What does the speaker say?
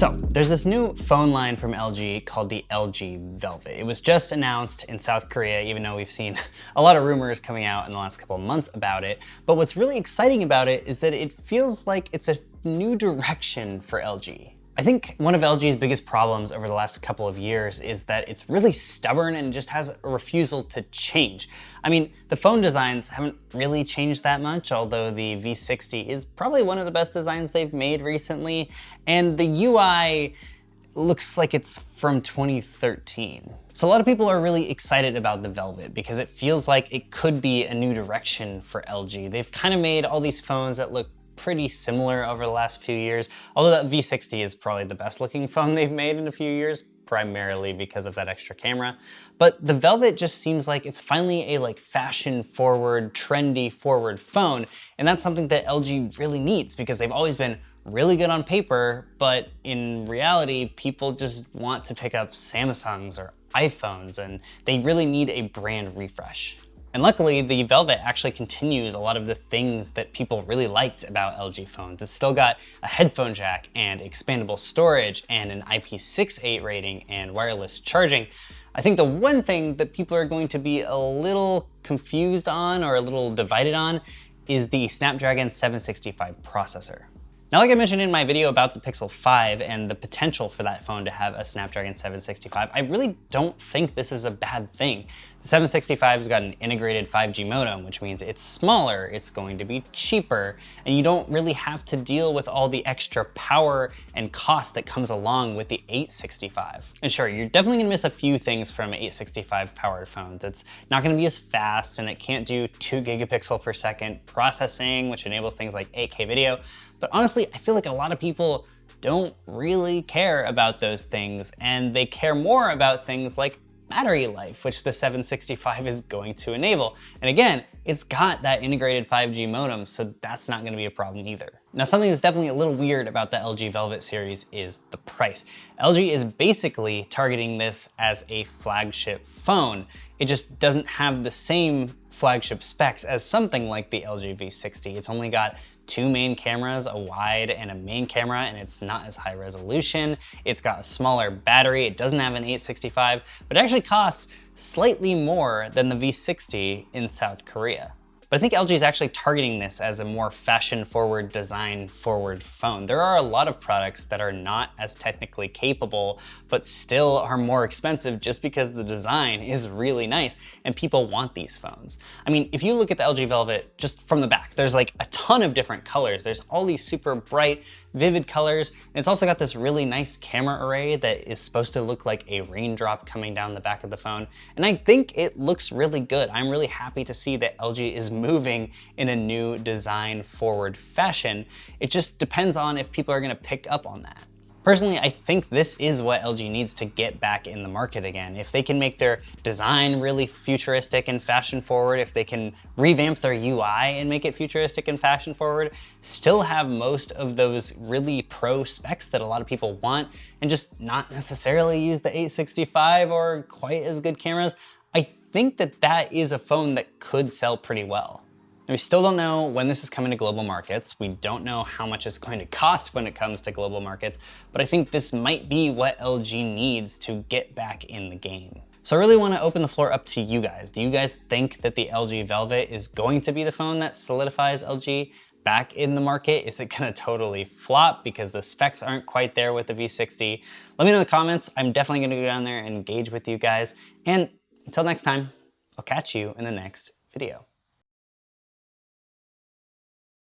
So there's this new phone line from LG called the LG Velvet. It was just announced in South Korea, even though we've seen a lot of rumors coming out in the last couple of months about it. But what's really exciting about it is that it feels like it's a new direction for LG. I think one of LG's biggest problems over the last couple of years is that it's really stubborn and just has a refusal to change. I mean, the phone designs haven't really changed that much, although the V60 is probably one of the best designs they've made recently, and the UI looks like it's from 2013. So a lot of people are really excited about the Velvet because it feels like it could be a new direction for LG. They've kind of made all these phones that look pretty similar over the last few years, although that V60 is probably the best looking phone they've made in a few years, primarily because of that extra camera. But the Velvet just seems like it's finally a fashion forward, trendy forward phone, and that's something that LG really needs because they've always been really good on paper, but in reality, people just want to pick up Samsungs or iPhones, and they really need a brand refresh. And luckily, the Velvet actually continues a lot of the things that people really liked about LG phones. It's still got a headphone jack and expandable storage and an IP68 rating and wireless charging. I think the one thing that people are going to be a little confused on or a little divided on is the Snapdragon 765 processor. Now, like I mentioned in my video about the Pixel 5 and the potential for that phone to have a Snapdragon 765, I really don't think this is a bad thing. The 765's got an integrated 5G modem, which means it's smaller, it's going to be cheaper, and you don't really have to deal with all the extra power and cost that comes along with the 865. And sure, you're definitely gonna miss a few things from 865 powered phones. It's not gonna be as fast, and it can't do 2 gigapixel per second processing, which enables things like 8K video. But honestly, I feel like a lot of people don't really care about those things, and they care more about things like battery life, which the 765 is going to enable. And again, it's got that integrated 5G modem, so that's not gonna be a problem either. Now, something that's definitely a little weird about the LG Velvet series is the price. LG is basically targeting this as a flagship phone. It just doesn't have the same flagship specs as something like the LG V60. It's only got 2 main cameras, a wide and a main camera, and it's not as high resolution. It's got a smaller battery. It doesn't have an 865, but it actually costs slightly more than the V60 in South Korea. But I think LG is actually targeting this as a more fashion-forward, design-forward phone. There are a lot of products that are not as technically capable, but still are more expensive just because the design is really nice and people want these phones. I mean, if you look at the LG Velvet just from the back, there's like a ton of different colors. There's all these super bright, vivid colors, and it's also got this really nice camera array that is supposed to look like a raindrop coming down the back of the phone. And I think it looks really good. I'm really happy to see that LG is moving in a new design forward fashion. It just depends on if people are gonna pick up on that. Personally, I think this is what LG needs to get back in the market again. If they can make their design really futuristic and fashion forward, if they can revamp their UI and make it futuristic and fashion forward, still have most of those really pro specs that a lot of people want, and just not necessarily use the 865 or quite as good cameras, I think that that is a phone that could sell pretty well. We still don't know when this is coming to global markets. We don't know how much it's going to cost when it comes to global markets, but I think this might be what LG needs to get back in the game. So I really want to open the floor up to you guys. Do you guys think that the LG Velvet is going to be the phone that solidifies LG back in the market? Is it gonna totally flop because the specs aren't quite there with the V60? Let me know in the comments. I'm definitely gonna go down there and engage with you guys. And until next time, I'll catch you in the next video.